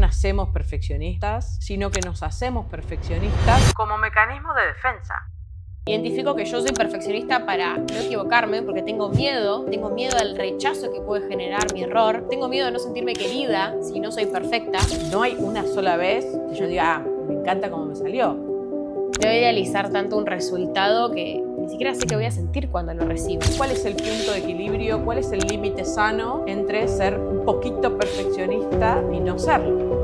nacemos perfeccionistas, sino que nos hacemos perfeccionistas como mecanismo de defensa. Identifico que yo soy perfeccionista para no equivocarme, porque tengo miedo al rechazo que puede generar mi error, tengo miedo de no sentirme querida si no soy perfecta. No hay una sola vez que yo diga, me encanta cómo me salió. Debo idealizar tanto un resultado que ni siquiera sé qué voy a sentir cuando lo recibo. ¿Cuál es el punto de equilibrio? ¿Cuál es el límite sano entre ser un poquito perfeccionista y no serlo?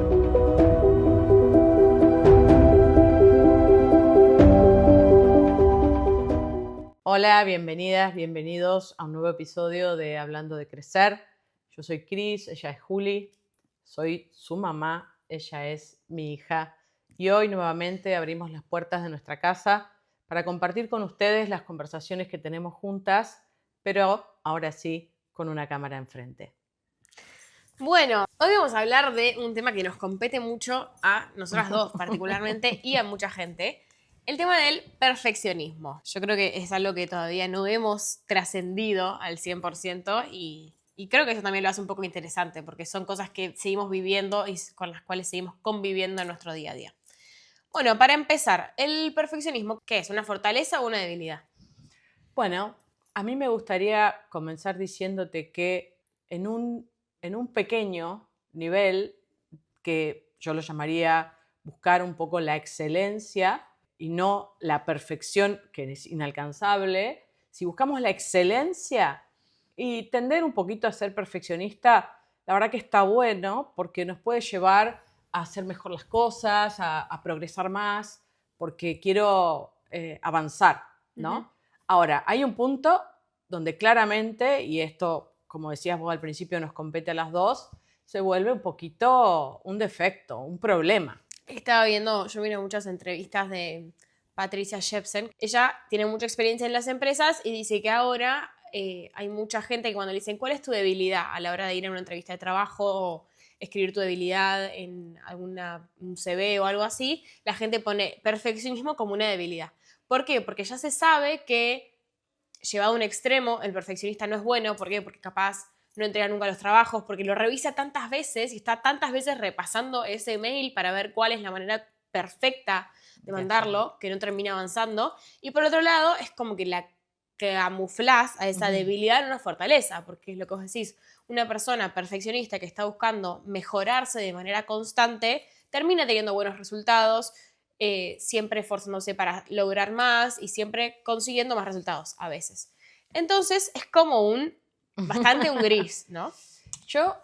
Hola, bienvenidas, bienvenidos a un nuevo episodio de Hablando de Crecer. Yo soy Cris, ella es Juli, soy su mamá, ella es mi hija. Y hoy nuevamente abrimos las puertas de nuestra casa para compartir con ustedes las conversaciones que tenemos juntas, pero ahora sí con una cámara enfrente. Bueno, hoy vamos a hablar de un tema que nos compete mucho a nosotras dos particularmente y a mucha gente. El tema del perfeccionismo. Yo creo que es algo que todavía no hemos trascendido al 100% y creo que eso también lo hace un poco interesante porque son cosas que seguimos viviendo y con las cuales seguimos conviviendo en nuestro día a día. Bueno, para empezar, el perfeccionismo, ¿qué es? ¿Una fortaleza o una debilidad? Bueno, a mí me gustaría comenzar diciéndote que en un pequeño nivel, que yo lo llamaría buscar un poco la excelencia y no la perfección, que es inalcanzable, si buscamos la excelencia y tender un poquito a ser perfeccionista, la verdad que está bueno porque nos puede llevar a hacer mejor las cosas, a progresar más, porque quiero avanzar, ¿no? Uh-huh. Ahora, hay un punto donde claramente, y esto, como decías vos al principio, nos compete a las dos, se vuelve un poquito un defecto, un problema. Yo vi muchas entrevistas de Patricia Jepsen. Ella tiene mucha experiencia en las empresas y dice que ahora hay mucha gente que cuando le dicen ¿cuál es tu debilidad? A la hora de ir a una entrevista de trabajo o escribir tu debilidad en un CV o algo así, la gente pone perfeccionismo como una debilidad. ¿Por qué? Porque ya se sabe que llevado a un extremo el perfeccionista no es bueno. ¿Por qué? Porque capaz no entrega nunca los trabajos, porque lo revisa tantas veces y está tantas veces repasando ese mail para ver cuál es la manera perfecta de mandarlo, que no termina avanzando. Y por otro lado, es como que la camuflás a esa debilidad en una fortaleza, porque es lo que vos decís, una persona perfeccionista que está buscando mejorarse de manera constante, termina teniendo buenos resultados, siempre esforzándose para lograr más y siempre consiguiendo más resultados a veces. Entonces, es como bastante un gris, ¿no? Yo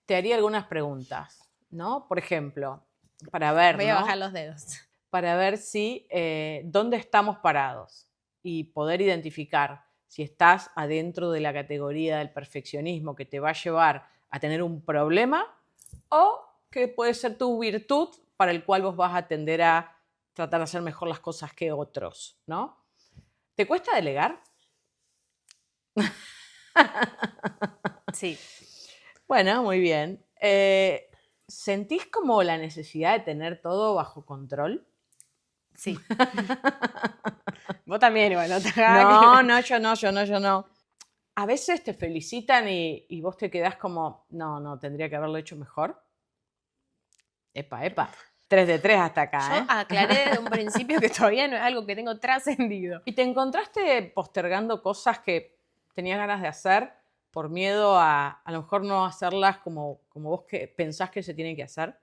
te haría algunas preguntas, ¿no? Por ejemplo, para ver, Voy a ¿no? bajar los dedos. Para ver si dónde estamos parados y poder identificar si estás adentro de la categoría del perfeccionismo que te va a llevar a tener un problema o que puede ser tu virtud para el cual vos vas a tender a tratar de hacer mejor las cosas que otros, ¿no? ¿Te cuesta delegar? Sí. Bueno, muy bien. ¿Sentís como la necesidad de tener todo bajo control? Sí. Vos también igual, ¿no? No, yo no. A veces te felicitan y vos te quedás como, no, tendría que haberlo hecho mejor. Epa. 3 de 3 hasta acá, Yo aclaré desde un principio que todavía no es algo que tengo trascendido. ¿Y te encontraste postergando cosas que tenías ganas de hacer por miedo a lo mejor no hacerlas como vos que pensás que se tienen que hacer?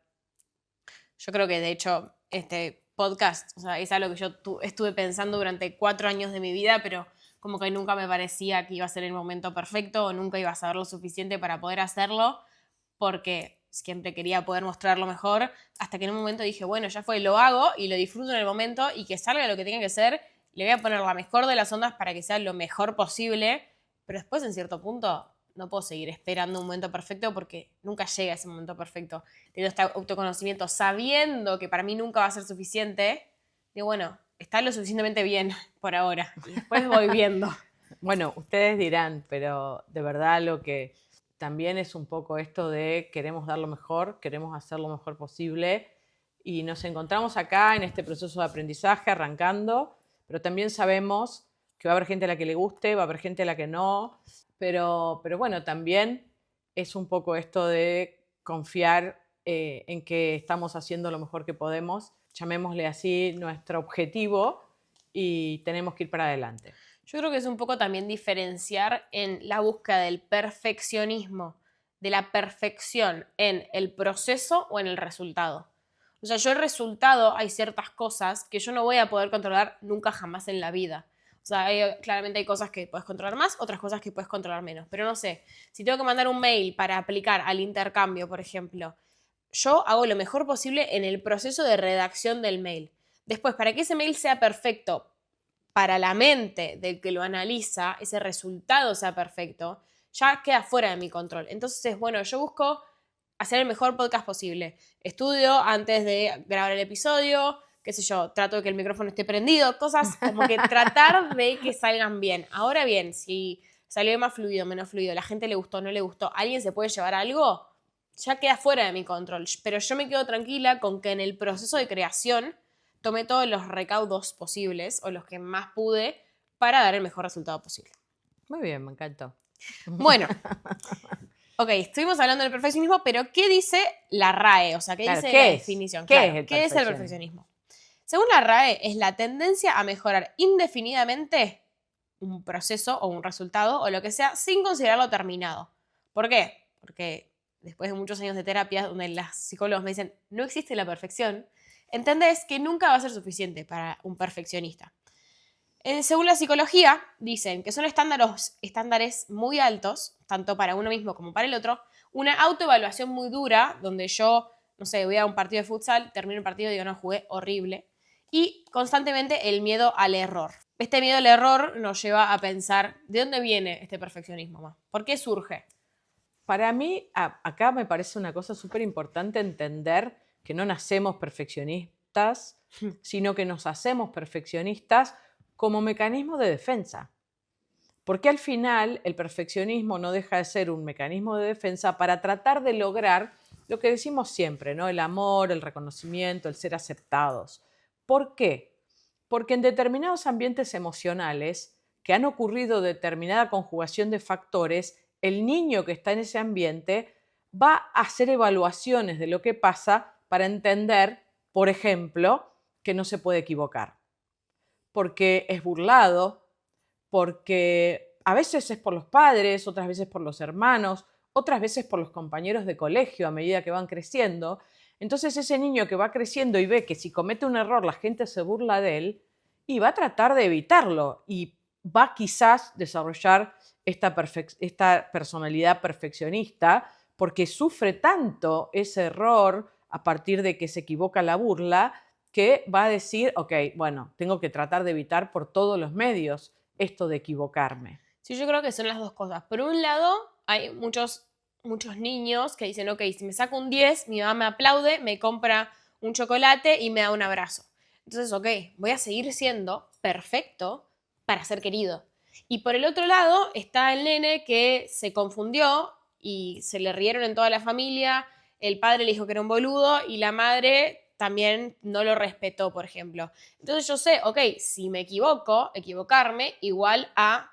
Yo creo que de hecho este podcast, o sea, es algo que yo estuve pensando durante 4 años de mi vida, pero como que nunca me parecía que iba a ser el momento perfecto o nunca iba a saber lo suficiente para poder hacerlo, porque siempre quería poder mostrarlo mejor, hasta que en un momento dije, bueno, ya fue, lo hago y lo disfruto en el momento y que salga lo que tenga que ser, le voy a poner la mejor de las ondas para que sea lo mejor posible, pero después en cierto punto no puedo seguir esperando un momento perfecto porque nunca llega ese momento perfecto. Teniendo este autoconocimiento, sabiendo que para mí nunca va a ser suficiente, digo, bueno, está lo suficientemente bien por ahora y después voy viendo. Bueno, ustedes dirán, pero de verdad lo que también es un poco esto de queremos dar lo mejor, queremos hacer lo mejor posible y nos encontramos acá en este proceso de aprendizaje arrancando, pero también sabemos que va a haber gente a la que le guste, va a haber gente a la que no, pero bueno, también es un poco esto de confiar en que estamos haciendo lo mejor que podemos, llamémosle así, nuestro objetivo, y tenemos que ir para adelante. Yo creo que es un poco también diferenciar en la búsqueda del perfeccionismo, de la perfección en el proceso o en el resultado. O sea, yo el resultado, hay ciertas cosas que yo no voy a poder controlar nunca jamás en la vida. O sea, claramente hay cosas que puedes controlar más, otras cosas que puedes controlar menos. Pero no sé, si tengo que mandar un mail para aplicar al intercambio, por ejemplo, yo hago lo mejor posible en el proceso de redacción del mail. Después, para que ese mail sea perfecto para la mente del que lo analiza, ese resultado sea perfecto, ya queda fuera de mi control. Entonces, bueno, yo busco hacer el mejor podcast posible. Estudio antes de grabar el episodio, qué sé yo, trato de que el micrófono esté prendido, cosas como que tratar de que salgan bien. Ahora bien, si salió más fluido, menos fluido, la gente le gustó, no le gustó, alguien se puede llevar algo, ya queda fuera de mi control. Pero yo me quedo tranquila con que en el proceso de creación tomé todos los recaudos posibles o los que más pude para dar el mejor resultado posible. Muy bien, me encantó. Bueno, ok, estuvimos hablando del perfeccionismo, pero ¿qué dice la RAE? O sea, ¿qué Claro, dice ¿qué la es? definición? ¿Qué Claro, es el ¿qué es el perfeccionismo? Según la RAE, es la tendencia a mejorar indefinidamente un proceso o un resultado o lo que sea sin considerarlo terminado. ¿Por qué? Porque después de muchos años de terapia donde los psicólogos me dicen no existe la perfección, entendés que nunca va a ser suficiente para un perfeccionista. Según la psicología, dicen que son estándares muy altos, tanto para uno mismo como para el otro, una autoevaluación muy dura, donde yo, no sé, voy a un partido de futsal, termino el partido y digo, no, jugué horrible, y constantemente el miedo al error. Este miedo al error nos lleva a pensar, ¿de dónde viene este perfeccionismo, Ma? ¿Por qué surge? Para mí, acá me parece una cosa súper importante entender que no nacemos perfeccionistas, sino que nos hacemos perfeccionistas como mecanismo de defensa. Porque al final el perfeccionismo no deja de ser un mecanismo de defensa para tratar de lograr lo que decimos siempre, ¿no? El amor, el reconocimiento, el ser aceptados. ¿Por qué? Porque en determinados ambientes emocionales que han ocurrido determinada conjugación de factores, el niño que está en ese ambiente va a hacer evaluaciones de lo que pasa para entender, por ejemplo, que no se puede equivocar. Porque es burlado, porque a veces es por los padres, otras veces por los hermanos, otras veces por los compañeros de colegio a medida que van creciendo. Entonces ese niño que va creciendo y ve que si comete un error la gente se burla de él y va a tratar de evitarlo y va quizás desarrollar esta personalidad perfeccionista porque sufre tanto ese error a partir de que se equivoca la burla que va a decir, ok, bueno, tengo que tratar de evitar por todos los medios esto de equivocarme. Sí, yo creo que son las dos cosas. Por un lado, hay muchos niños que dicen, ok, si me saco un 10, mi mamá me aplaude, me compra un chocolate y me da un abrazo. Entonces, ok, voy a seguir siendo perfecto para ser querido. Y por el otro lado está el nene que se confundió y se le rieron en toda la familia, el padre le dijo que era un boludo y la madre también no lo respetó, por ejemplo. Entonces yo sé, ok, si me equivoco, equivocarme igual a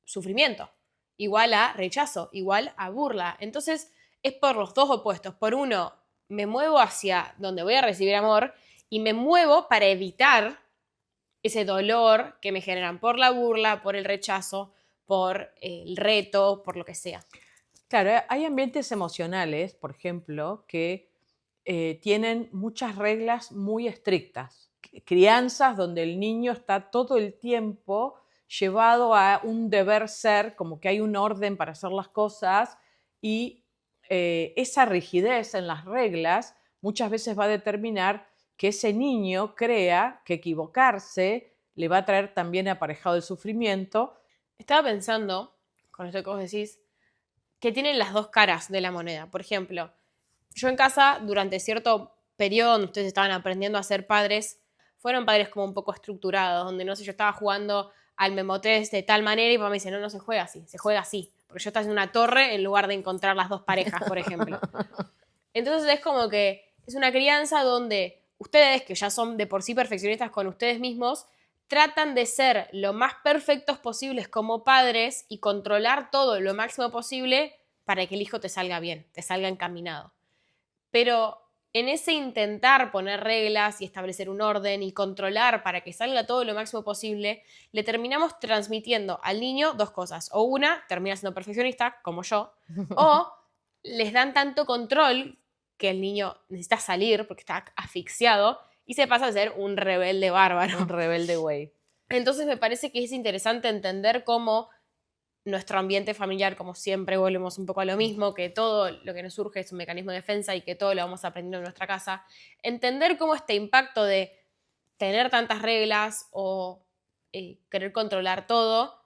sufrimiento, igual a rechazo, igual a burla. Entonces es por los dos opuestos. Por uno, me muevo hacia donde voy a recibir amor y me muevo para evitar ese dolor que me generan por la burla, por el rechazo, por el reto, por lo que sea. Claro, hay ambientes emocionales, por ejemplo, que tienen muchas reglas muy estrictas. Crianzas donde el niño está todo el tiempo llevado a un deber ser, como que hay un orden para hacer las cosas y esa rigidez en las reglas muchas veces va a determinar que ese niño crea que equivocarse le va a traer también aparejado el sufrimiento. Estaba pensando, con esto que vos decís, que tienen las dos caras de la moneda. Por ejemplo, yo en casa, durante cierto periodo donde ustedes estaban aprendiendo a ser padres, fueron padres como un poco estructurados, donde no sé, yo estaba jugando al memotest de tal manera y papá me dice, no, no se juega así, se juega así. Porque yo estaba en una torre en lugar de encontrar las dos parejas, por ejemplo. Entonces es como que es una crianza donde ustedes, que ya son de por sí perfeccionistas con ustedes mismos, tratan de ser lo más perfectos posibles como padres y controlar todo lo máximo posible para que el hijo te salga bien, te salga encaminado. pero en ese intentar poner reglas y establecer un orden y controlar para que salga todo lo máximo posible, le terminamos transmitiendo al niño dos cosas. O una, termina siendo perfeccionista, como yo, o les dan tanto control que el niño necesita salir porque está asfixiado y se pasa a ser un rebelde bárbaro. Un rebelde güey. Entonces me parece que es interesante entender cómo nuestro ambiente familiar, como siempre, volvemos un poco a lo mismo, que todo lo que nos surge es un mecanismo de defensa y que todo lo vamos aprendiendo en nuestra casa. Entender cómo este impacto de tener tantas reglas o querer controlar todo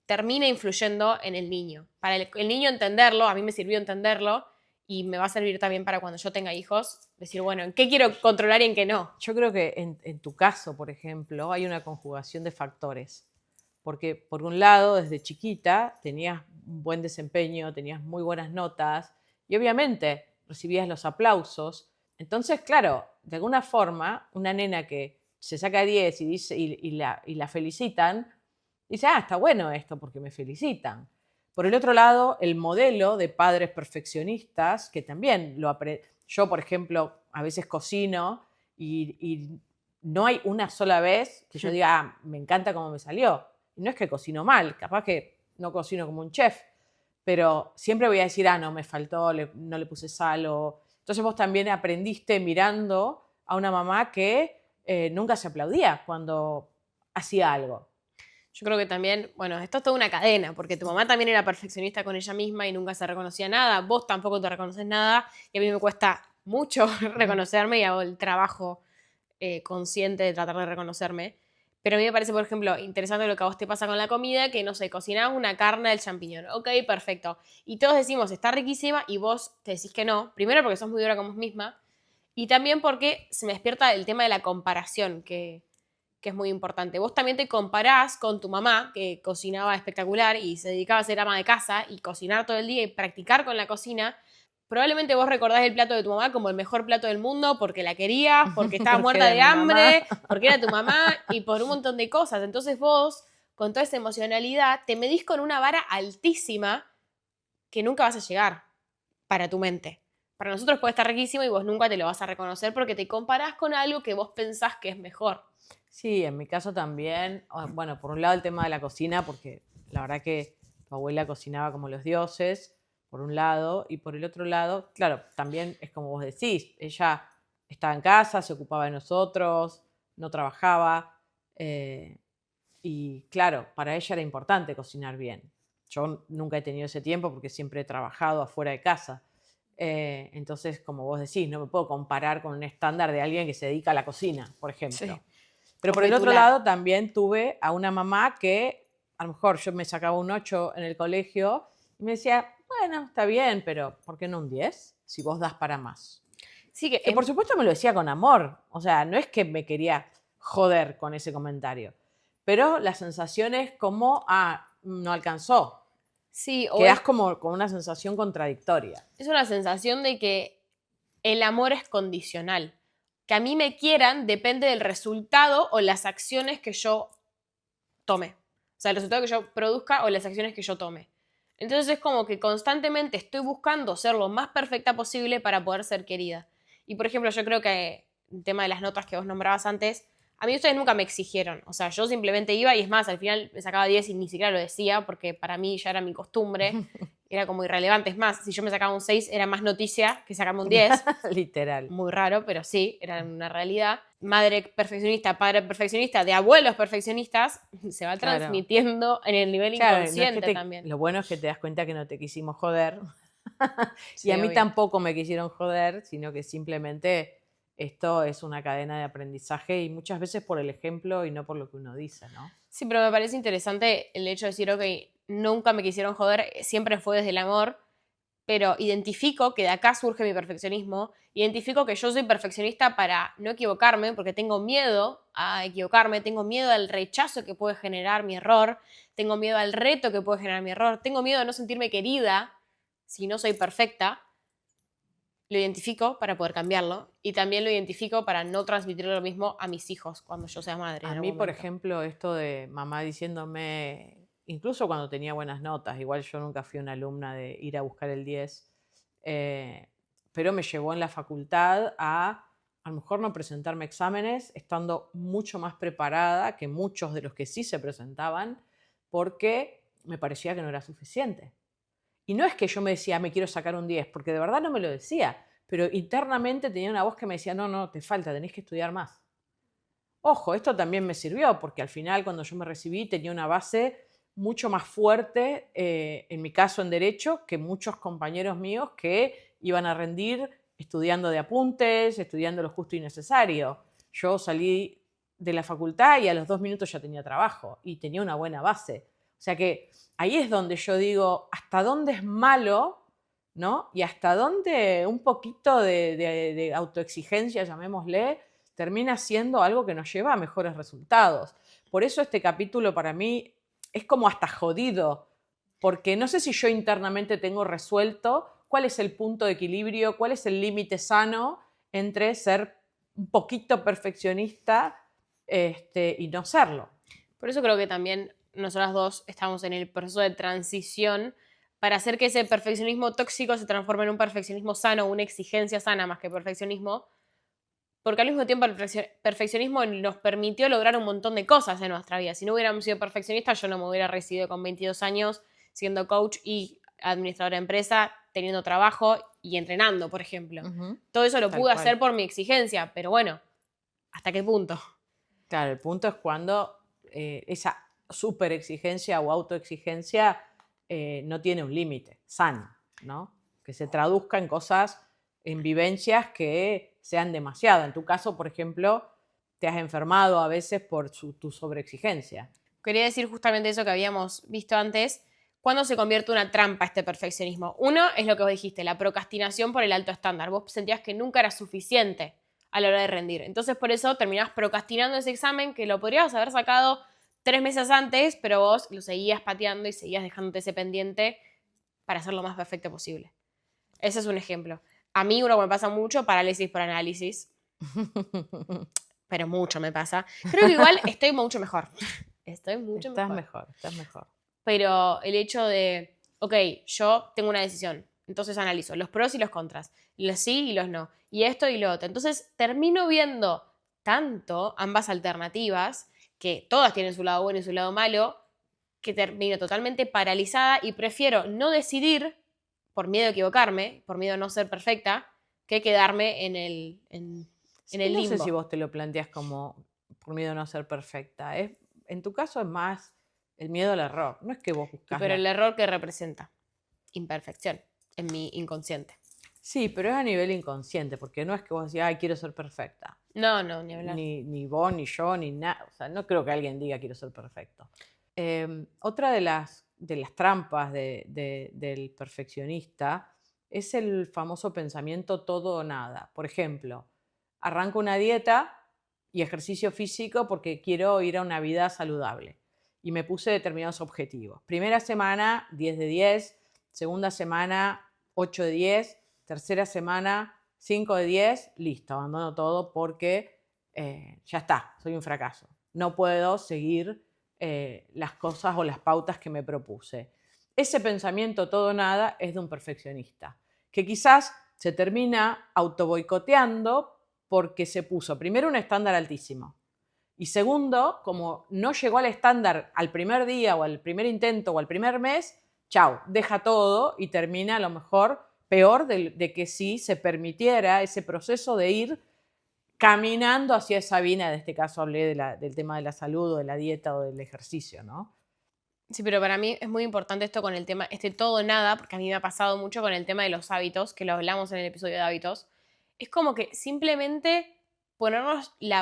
termina influyendo en el niño. Para el niño entenderlo, a mí me sirvió entenderlo y me va a servir también para cuando yo tenga hijos, decir, bueno, ¿en qué quiero controlar y en qué no? Yo creo que en tu caso, por ejemplo, hay una conjugación de factores. Porque, por un lado, desde chiquita tenías un buen desempeño, tenías muy buenas notas y obviamente recibías los aplausos. Entonces, claro, de alguna forma, una nena que se saca 10 y, dice, y la felicitan, dice, está bueno esto porque me felicitan. Por el otro lado, el modelo de padres perfeccionistas, que también lo yo, por ejemplo, a veces cocino y no hay una sola vez que yo diga, me encanta cómo me salió. Y no es que cocino mal, capaz que no cocino como un chef, pero siempre voy a decir, no, me faltó, no le puse sal. Entonces vos también aprendiste mirando a una mamá que nunca se aplaudía cuando hacía algo. Yo creo que también, bueno, esto es toda una cadena, porque tu mamá también era perfeccionista con ella misma y nunca se reconocía nada, vos tampoco te reconoces nada, y a mí me cuesta mucho reconocerme y hago el trabajo consciente de tratar de reconocerme. Pero a mí me parece, por ejemplo, interesante lo que a vos te pasa con la comida, que, no sé, cocinás una carne del champiñón. Ok, perfecto. Y todos decimos, está riquísima, y vos te decís que no. Primero porque sos muy dura con vos misma, y también porque se me despierta el tema de la comparación, que es muy importante. Vos también te comparás con tu mamá, que cocinaba espectacular y se dedicaba a ser ama de casa y cocinar todo el día y practicar con la cocina. Probablemente vos recordás el plato de tu mamá como el mejor plato del mundo porque la querías, porque estaba muerta de hambre, porque era tu mamá y por un montón de cosas. Entonces vos, con toda esa emocionalidad, te medís con una vara altísima que nunca vas a llegar para tu mente. Para nosotros puede estar riquísimo y vos nunca te lo vas a reconocer porque te comparás con algo que vos pensás que es mejor. Sí, en mi caso también. Bueno, por un lado el tema de la cocina, porque la verdad que tu abuela cocinaba como los dioses, por un lado, y por el otro lado, claro, también es como vos decís, ella estaba en casa, se ocupaba de nosotros, no trabajaba, y claro, para ella era importante cocinar bien. Yo nunca he tenido ese tiempo porque siempre he trabajado afuera de casa. Entonces, como vos decís, no me puedo comparar con un estándar de alguien que se dedica a la cocina, por ejemplo. Sí. Pero por el otro lado también tuve a una mamá que a lo mejor yo me sacaba un 8 en el colegio y me decía, bueno, está bien, pero ¿por qué no un 10? Si vos das para más. Sí, Que por supuesto me lo decía con amor. O sea, no es que me quería joder con ese comentario. Pero la sensación es como, no alcanzó. Sí, o quedás como con una sensación contradictoria. es una sensación de que el amor es condicional. Que a mí me quieran depende del resultado o las acciones que yo tome. O sea, el resultado que yo produzca o las acciones que yo tome. Entonces es como que constantemente estoy buscando ser lo más perfecta posible para poder ser querida. Y por ejemplo, yo creo que el tema de las notas que vos nombrabas antes, a mí ustedes nunca me exigieron. O sea, yo simplemente iba y es más, al final me sacaba 10 y ni siquiera lo decía porque para mí ya era mi costumbre. Era como irrelevante. Es más, si yo me sacaba un 6 era más noticia que sacarme un 10. Literal. Muy raro, pero sí, era una realidad. Madre perfeccionista, padre perfeccionista, de abuelos perfeccionistas, se va transmitiendo en el nivel inconsciente también. Lo bueno es que te das cuenta que no te quisimos joder. Sí, y a mí obvio. tampoco me quisieron joder, sino que simplemente esto es una cadena de aprendizaje y muchas veces por el ejemplo y no por lo que uno dice, ¿no? Sí, pero me parece interesante el hecho de decir, ok, nunca me quisieron joder, siempre fue desde el amor, pero identifico que de acá surge mi perfeccionismo, identifico que yo soy perfeccionista para no equivocarme, porque tengo miedo a equivocarme, tengo miedo al rechazo que puede generar mi error, tengo miedo al reto que puede generar mi error, tengo miedo a no sentirme querida si no soy perfecta. Lo identifico para poder cambiarlo y también lo identifico para no transmitir lo mismo a mis hijos cuando yo sea madre. A mí, por ejemplo, esto de mamá diciéndome, incluso cuando tenía buenas notas, igual yo nunca fui una alumna de ir a buscar el 10, pero me llevó en la facultad a lo mejor no presentarme exámenes, estando mucho más preparada que muchos de los que sí se presentaban, porque me parecía que no era suficiente. Y no es que yo me decía, me quiero sacar un 10, porque de verdad no me lo decía, pero internamente tenía una voz que me decía, no, no, te falta, tenés que estudiar más. Ojo, esto también me sirvió, porque al final cuando yo me recibí tenía una base mucho más fuerte, en mi caso en Derecho, que muchos compañeros míos que iban a rendir estudiando de apuntes, estudiando lo justo y necesario. Yo salí de la facultad y a los 2 minutos ya tenía trabajo y tenía una buena base. O sea que ahí es donde yo digo, ¿hasta dónde es malo? ¿No? Y hasta dónde un poquito de autoexigencia, llamémosle, termina siendo algo que nos lleva a mejores resultados. Por eso este capítulo para mí es como hasta jodido, porque no sé si yo internamente tengo resuelto cuál es el punto de equilibrio, cuál es el límite sano entre ser un poquito perfeccionista y no serlo. Por eso creo que también nosotras dos estamos en el proceso de transición para hacer que ese perfeccionismo tóxico se transforme en un perfeccionismo sano, una exigencia sana más que perfeccionismo, porque al mismo tiempo el perfeccionismo nos permitió lograr un montón de cosas en nuestra vida. Si no hubiéramos sido perfeccionistas, yo no me hubiera recibido con 22 años siendo coach y administradora de empresa, teniendo trabajo y entrenando, por ejemplo. Todo eso lo pude hacer por mi exigencia, pero bueno, ¿hasta qué punto? Claro, el punto es cuando esa super exigencia o autoexigencia no tiene un límite sano, ¿no? Que se traduzca en cosas, en vivencias que sean demasiado. En tu caso, por ejemplo, te has enfermado a veces por tu sobreexigencia. Quería decir justamente eso que habíamos visto antes. ¿Cuándo se convierte una trampa este perfeccionismo? Uno es lo que vos dijiste, la procrastinación por el alto estándar. Vos sentías que nunca era suficiente a la hora de rendir. Entonces por eso terminabas procrastinando ese examen que lo podrías haber sacado 3 meses antes, pero vos lo seguías pateando y seguías dejándote ese pendiente para hacer lo más perfecto posible. Ese es un ejemplo. A mí uno me pasa mucho parálisis por análisis. Pero mucho me pasa. Creo que igual estoy mucho mejor. Estoy mucho mejor. Estás mejor. Pero el hecho de, ok, yo tengo una decisión, entonces analizo los pros y los contras, los sí y los no, y esto y lo otro. Entonces termino viendo tanto ambas alternativas, que todas tienen su lado bueno y su lado malo, que termino totalmente paralizada y prefiero no decidir por miedo a equivocarme, por miedo a no ser perfecta, que quedarme en el limbo. No sé si vos te lo planteas como por miedo a no ser perfecta. En tu caso es más el miedo al error. No es que vos buscas. Pero el error que representa imperfección en mi inconsciente. Sí, pero es a nivel inconsciente, porque no es que vos decís, ay, quiero ser perfecta. No, ni hablar. Ni vos, ni yo, ni nada. O sea, no creo que alguien diga quiero ser perfecto. Otra de las trampas del perfeccionista es el famoso pensamiento todo o nada. Por ejemplo, arranco una dieta y ejercicio físico porque quiero ir a una vida saludable. Y me puse determinados objetivos. Primera semana, 10 de 10. Segunda semana, 8 de 10. Tercera semana, 5 de 10. Listo, abandono todo porque ya está, soy un fracaso. No puedo seguir las cosas o las pautas que me propuse. Ese pensamiento todo o nada es de un perfeccionista, que quizás se termina autoboicoteando porque se puso primero un estándar altísimo y segundo, como no llegó al estándar al primer día o al primer intento o al primer mes, chau, deja todo y termina a lo mejor peor de que si se permitiera ese proceso de ir caminando hacia esa vina. En este caso hablé del tema de la salud o de la dieta o del ejercicio, ¿no? Sí, pero para mí es muy importante esto con el tema, todo o nada, porque a mí me ha pasado mucho con el tema de los hábitos, que lo hablamos en el episodio de hábitos. Es como que simplemente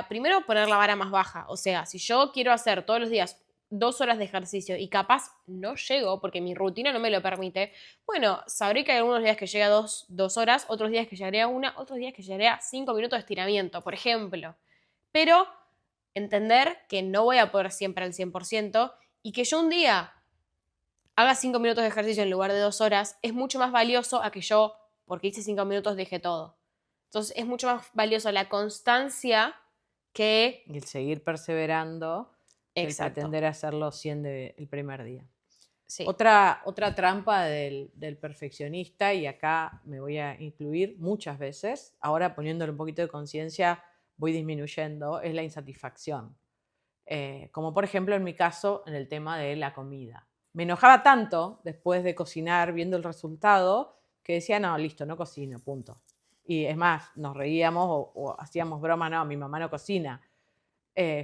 primero poner la vara más baja. O sea, si yo quiero hacer todos los días 2 horas de ejercicio y capaz no llego porque mi rutina no me lo permite, bueno, sabré que hay algunos días que llegue a 2 horas, otros días que llegaré a 1, otros días que llegaré a 5 minutos de estiramiento, por ejemplo. Pero entender que no voy a poder siempre al 100% y que yo un día haga 5 minutos de ejercicio en lugar de 2 horas es mucho más valioso a que yo, porque hice 5 minutos, deje todo. Entonces es mucho más valioso la constancia que el seguir perseverando, el pretender hacerlo 100 el primer día. Sí. Otra trampa del perfeccionista, y acá me voy a incluir muchas veces, ahora poniéndole un poquito de conciencia voy disminuyendo, es la insatisfacción. Como por ejemplo en mi caso en el tema de la comida. Me enojaba tanto después de cocinar viendo el resultado que decía, no, listo, no cocino, punto. Y es más, nos reíamos o hacíamos broma, no, mi mamá no cocina.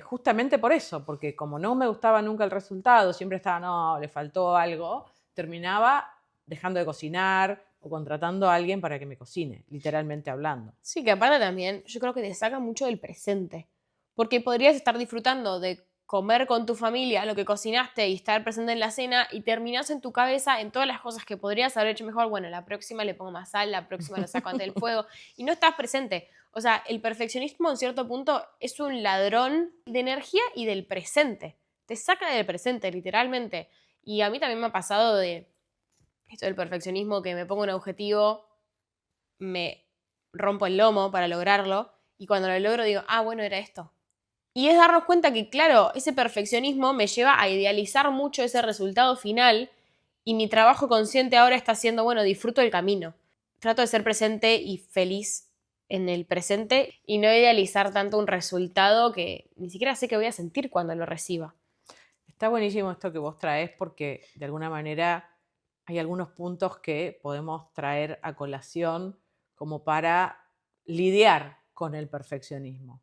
Justamente por eso, porque como no me gustaba nunca el resultado, siempre estaba, no, le faltó algo, terminaba dejando de cocinar o contratando a alguien para que me cocine, literalmente hablando. Sí, que aparte también yo creo que te saca mucho del presente. Porque podrías estar disfrutando de comer con tu familia lo que cocinaste y estar presente en la cena y terminás en tu cabeza en todas las cosas que podrías haber hecho mejor. Bueno, la próxima le pongo más sal, la próxima lo saco ante el fuego y no estás presente. O sea, el perfeccionismo en cierto punto es un ladrón de energía y del presente. Te saca del presente, literalmente. Y a mí también me ha pasado de esto del perfeccionismo, que me pongo un objetivo, me rompo el lomo para lograrlo y cuando lo logro digo, ah, bueno, era esto. Y es darnos cuenta que, claro, ese perfeccionismo me lleva a idealizar mucho ese resultado final y mi trabajo consciente ahora está siendo, bueno, disfruto el camino. Trato de ser presente y feliz en el presente y no idealizar tanto un resultado que ni siquiera sé qué voy a sentir cuando lo reciba. Está buenísimo esto que vos traes porque de alguna manera hay algunos puntos que podemos traer a colación como para lidiar con el perfeccionismo.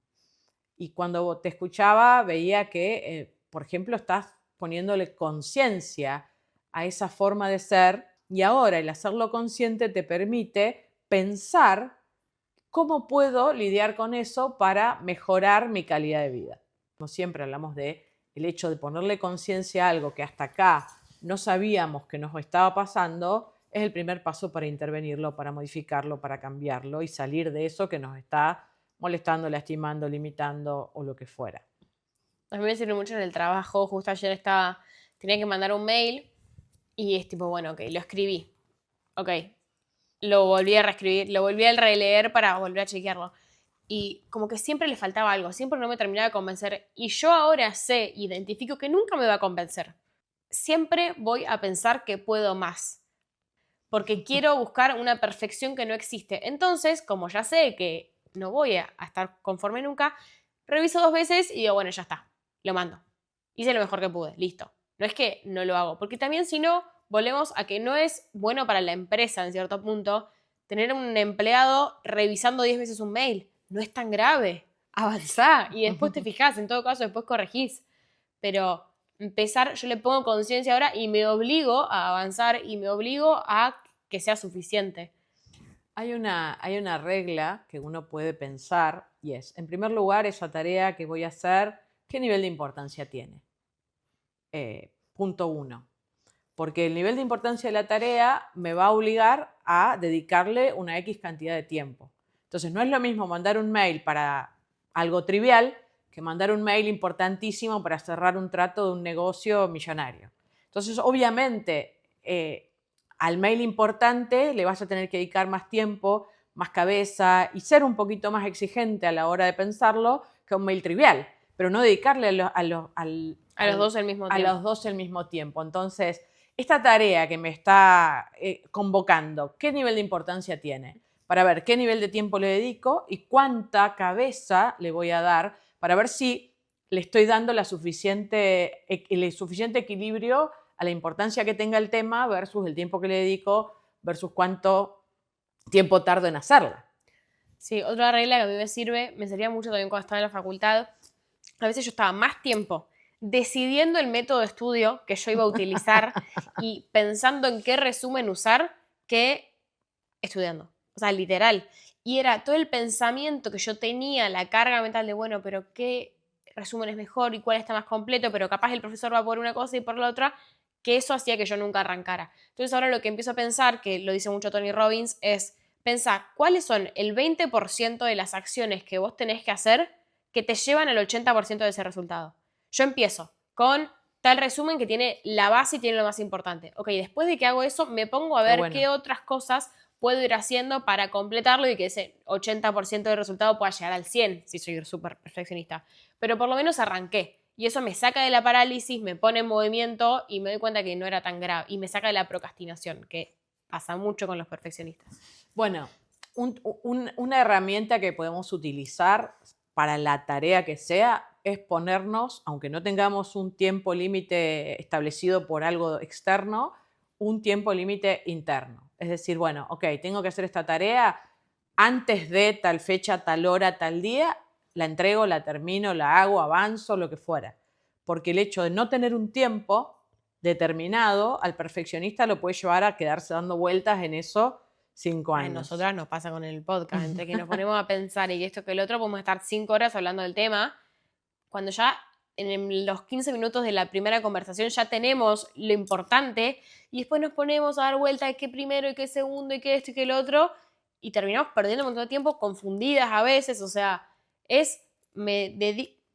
Y cuando te escuchaba veía que, por ejemplo, estás poniéndole conciencia a esa forma de ser y ahora el hacerlo consciente te permite pensar cómo puedo lidiar con eso para mejorar mi calidad de vida. Como siempre hablamos de el hecho de ponerle conciencia a algo que hasta acá no sabíamos que nos estaba pasando, es el primer paso para intervenirlo, para modificarlo, para cambiarlo y salir de eso que nos está molestando, lastimando, limitando o lo que fuera. A mí me sirve mucho en el trabajo. Justo ayer tenía que mandar un mail y es tipo, bueno, ok, lo escribí. Ok, lo volví a reescribir, lo volví a releer para volver a chequearlo. Y como que siempre le faltaba algo, siempre no me terminaba de convencer. Y yo ahora sé, identifico que nunca me va a convencer. Siempre voy a pensar que puedo más, porque quiero buscar una perfección que no existe. Entonces, como ya sé que no voy a estar conforme nunca, reviso 2 veces y digo, bueno, ya está, lo mando. Hice lo mejor que pude, listo. No es que no lo hago, porque también si no, volvemos a que no es bueno para la empresa en cierto punto tener un empleado revisando 10 veces un mail. No es tan grave. Avanzá y después te fijás, en todo caso después corregís. Pero empezar, yo le pongo conciencia ahora y me obligo a avanzar y me obligo a que sea suficiente. Hay una regla que uno puede pensar y es, en primer lugar, esa tarea que voy a hacer, ¿qué nivel de importancia tiene? Punto uno. Porque el nivel de importancia de la tarea me va a obligar a dedicarle una X cantidad de tiempo. Entonces, no es lo mismo mandar un mail para algo trivial que mandar un mail importantísimo para cerrar un trato de un negocio millonario. Entonces, obviamente, al mail importante le vas a tener que dedicar más tiempo, más cabeza y ser un poquito más exigente a la hora de pensarlo que a un mail trivial, pero no dedicarle A los dos al mismo a tiempo. los dos al mismo tiempo. Entonces, esta tarea que me está convocando, ¿qué nivel de importancia tiene? Para ver qué nivel de tiempo le dedico y cuánta cabeza le voy a dar para ver si le estoy dando el suficiente equilibrio a la importancia que tenga el tema versus el tiempo que le dedico versus cuánto tiempo tardo en hacerla. Sí, otra regla que a mí me servía mucho también cuando estaba en la facultad. A veces yo estaba más tiempo decidiendo el método de estudio que yo iba a utilizar y pensando en qué resumen usar que estudiando. O sea, literal. Y era todo el pensamiento que yo tenía, la carga mental de, bueno, pero qué resumen es mejor y cuál está más completo, pero capaz el profesor va por una cosa y por la otra, que eso hacía que yo nunca arrancara. Entonces ahora lo que empiezo a pensar, que lo dice mucho Tony Robbins, es pensar cuáles son el 20% de las acciones que vos tenés que hacer que te llevan al 80% de ese resultado. Yo empiezo con tal resumen que tiene la base y tiene lo más importante. Ok, después de que hago eso, me pongo a ver qué otras cosas puedo ir haciendo para completarlo y que ese 80% del resultado pueda llegar al 100%, si soy súper perfeccionista. Pero por lo menos arranqué. y eso me saca de la parálisis, me pone en movimiento y me doy cuenta que no era tan grave. Y me saca de la procrastinación, que pasa mucho con los perfeccionistas. Bueno, una herramienta que podemos utilizar para la tarea que sea es ponernos, aunque no tengamos un tiempo límite establecido por algo externo, un tiempo límite interno. Es decir, bueno, ok, tengo que hacer esta tarea antes de tal fecha, tal hora, tal día, la entrego, la termino, la hago, avanzo, lo que fuera. Porque el hecho de no tener un tiempo determinado, al perfeccionista lo puede llevar a quedarse dando vueltas en eso 5 A años. nosotras nos pasa con el podcast, entre que nos ponemos a pensar y esto que el otro, podemos estar 5 horas hablando del tema, cuando ya en los 15 minutos de la primera conversación ya tenemos lo importante y después nos ponemos a dar vuelta de qué primero y qué segundo y qué esto y qué el otro y terminamos perdiendo un montón de tiempo, confundidas a veces, o sea,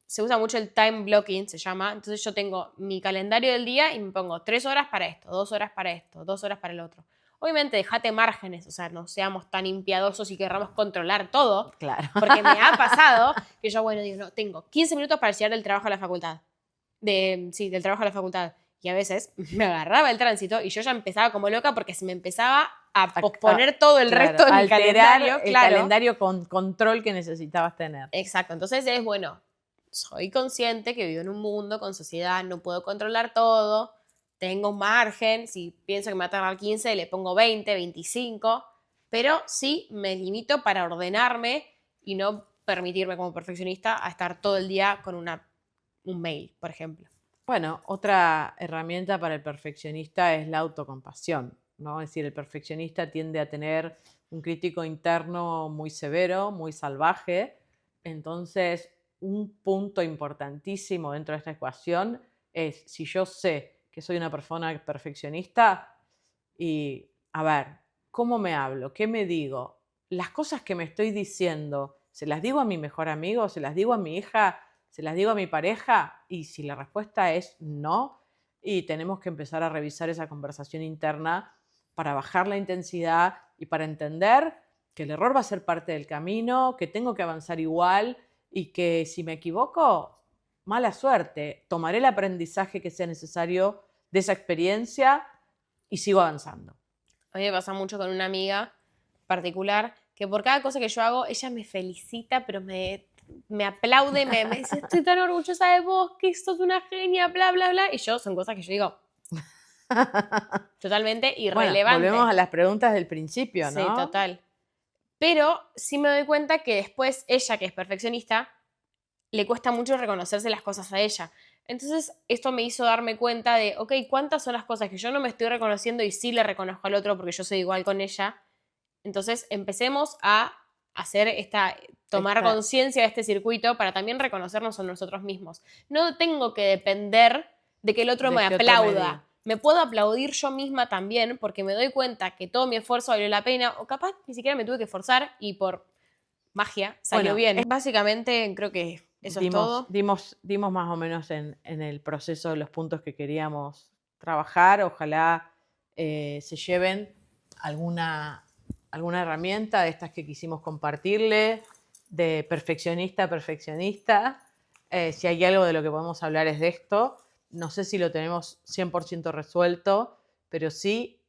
se usa mucho el time blocking, se llama, entonces yo tengo mi calendario del día y me pongo 3 horas para esto, 2 horas para esto, 2 horas para el otro. Obviamente, dejate márgenes, o sea, no seamos tan impiedosos y querramos controlar todo. Claro. Porque me ha pasado que yo, bueno, digo, no, tengo 15 minutos para llegar del trabajo a la facultad. Del trabajo a la facultad. Y a veces me agarraba el tránsito y yo ya empezaba como loca porque se me empezaba a posponer todo el resto de mi calendario. El calendario con control que necesitabas tener. Exacto, entonces es, bueno, soy consciente que vivo en un mundo con sociedad, no puedo controlar todo, tengo un margen, si pienso que me va a tardar 15, le pongo 20, 25, pero sí me limito para ordenarme y no permitirme como perfeccionista a estar todo el día con un mail, por ejemplo. Bueno, otra herramienta para el perfeccionista es la autocompasión, ¿no? Es decir, el perfeccionista tiende a tener un crítico interno muy severo, muy salvaje. Entonces, un punto importantísimo dentro de esta ecuación es, si yo sé que soy una persona perfeccionista y, a ver, ¿cómo me hablo? ¿Qué me digo? Las cosas que me estoy diciendo, ¿se las digo a mi mejor amigo? ¿Se las digo a mi hija? ¿Se las digo a mi pareja? Y si la respuesta es no, y tenemos que empezar a revisar esa conversación interna para bajar la intensidad y para entender que el error va a ser parte del camino, que tengo que avanzar igual y que si me equivoco, mala suerte, tomaré el aprendizaje que sea necesario de esa experiencia y sigo avanzando. A mí me pasa mucho con una amiga particular que por cada cosa que yo hago, ella me felicita, pero me aplaude, me dice, estoy tan orgullosa de vos, que sos una genia, bla, bla, bla. Y yo, son cosas que yo digo totalmente irrelevantes. Bueno, volvemos a las preguntas del principio, ¿no? Sí, total. Pero sí me doy cuenta que después ella, que es perfeccionista, le cuesta mucho reconocerse las cosas a ella. Entonces, esto me hizo darme cuenta de, ok, ¿cuántas son las cosas que yo no me estoy reconociendo y sí le reconozco al otro porque yo soy igual con ella? Entonces, empecemos a tomar conciencia de este circuito para también reconocernos a nosotros mismos. No tengo que depender de que el otro me aplauda. Me puedo aplaudir yo misma también porque me doy cuenta que todo mi esfuerzo valió la pena o capaz ni siquiera me tuve que esforzar y por magia salió bien. Básicamente creo que eso es todo. Dimos más o menos en el proceso de los puntos que queríamos trabajar. Ojalá se lleven alguna herramienta de estas que quisimos compartirle, de perfeccionista a perfeccionista. Si hay algo de lo que podemos hablar es de esto. No sé si lo tenemos 100% resuelto, pero sí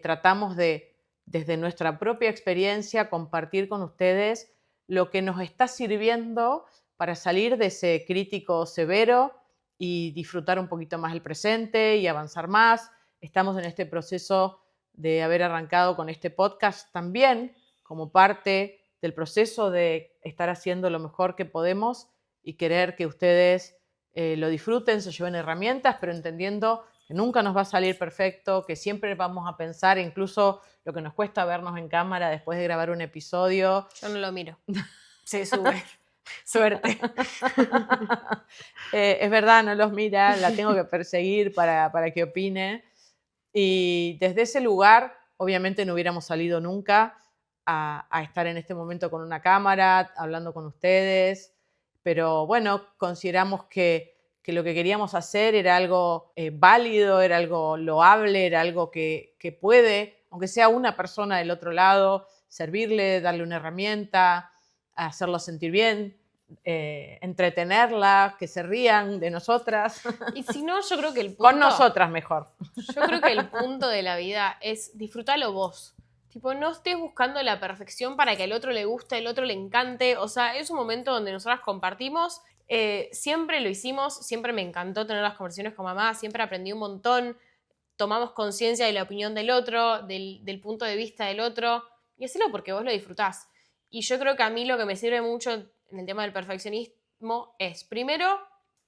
tratamos de, desde nuestra propia experiencia, compartir con ustedes lo que nos está sirviendo para salir de ese crítico severo y disfrutar un poquito más el presente y avanzar más. Estamos en este proceso de haber arrancado con este podcast también como parte del proceso de estar haciendo lo mejor que podemos y querer que ustedes lo disfruten, se lleven herramientas, pero entendiendo que nunca nos va a salir perfecto, que siempre vamos a pensar incluso lo que nos cuesta vernos en cámara después de grabar un episodio. Yo no lo miro. Se sube. Suerte. Es verdad, no los mira, la tengo que perseguir para que opine. Y desde ese lugar, obviamente no hubiéramos salido nunca a estar en este momento con una cámara, hablando con ustedes, pero bueno, consideramos que lo que queríamos hacer era algo válido, era algo loable, era algo que puede, aunque sea una persona del otro lado, servirle, darle una herramienta, hacerlo sentir bien. entretenerlas, que se rían de nosotras. Y si no, yo creo que el punto... Con nosotras mejor. Yo creo que el punto de la vida es disfrutarlo vos. Tipo, no estés buscando la perfección para que al otro le guste, al otro le encante. O sea, es un momento donde nosotras compartimos. Siempre lo hicimos, siempre me encantó tener las conversaciones con mamá, siempre aprendí un montón. Tomamos conciencia de la opinión del otro, del punto de vista del otro. Y hacelo porque vos lo disfrutás. Y yo creo que a mí lo que me sirve mucho en el tema del perfeccionismo es, primero,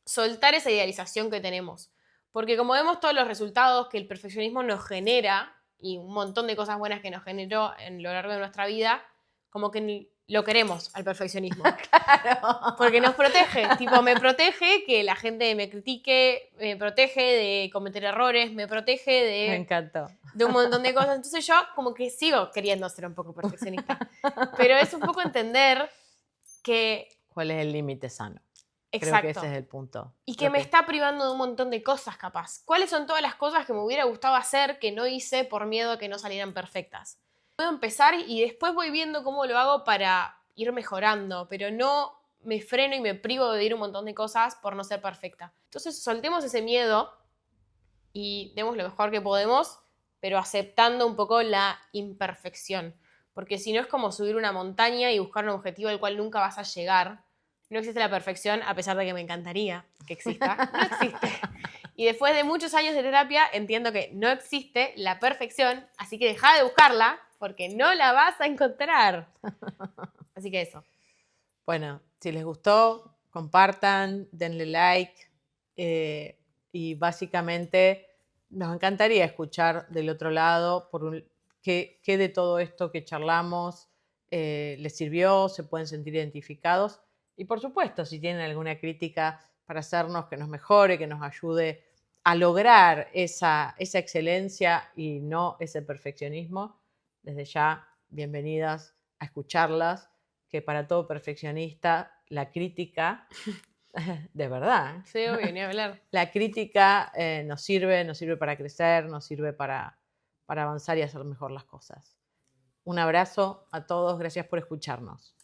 soltar esa idealización que tenemos. Porque como vemos todos los resultados que el perfeccionismo nos genera, y un montón de cosas buenas que nos generó en lo largo de nuestra vida, como que lo queremos al perfeccionismo. Claro. Porque nos protege, tipo, me protege que la gente me critique, me protege de cometer errores, me protege Me encantó. de un montón de cosas. Entonces yo como que sigo queriendo ser un poco perfeccionista. Pero es un poco entender que... ¿Cuál es el límite sano? Exacto. Creo que ese es el punto. Y que me está privando de un montón de cosas, capaz. ¿Cuáles son todas las cosas que me hubiera gustado hacer que no hice por miedo a que no salieran perfectas? Puedo empezar y después voy viendo cómo lo hago para ir mejorando, pero no me freno y me privo de ir un montón de cosas por no ser perfecta. Entonces soltemos ese miedo y demos lo mejor que podemos, pero aceptando un poco la imperfección. Porque si no es como subir una montaña y buscar un objetivo al cual nunca vas a llegar. No existe la perfección, a pesar de que me encantaría que exista. No existe. Y después de muchos años de terapia, entiendo que no existe la perfección, así que deja de buscarla, porque no la vas a encontrar. Así que eso. Bueno, si les gustó, compartan, denle like y básicamente nos encantaría escuchar del otro lado qué de todo esto que charlamos les sirvió, se pueden sentir identificados. Y por supuesto, si tienen alguna crítica para hacernos que nos mejore, que nos ayude a lograr esa excelencia y no ese perfeccionismo, desde ya, bienvenidas a escucharlas, que para todo perfeccionista la crítica, de verdad, Sí, obvio, ni hablar. la crítica nos sirve para crecer, nos sirve para avanzar y hacer mejor las cosas. Un abrazo a todos, gracias por escucharnos.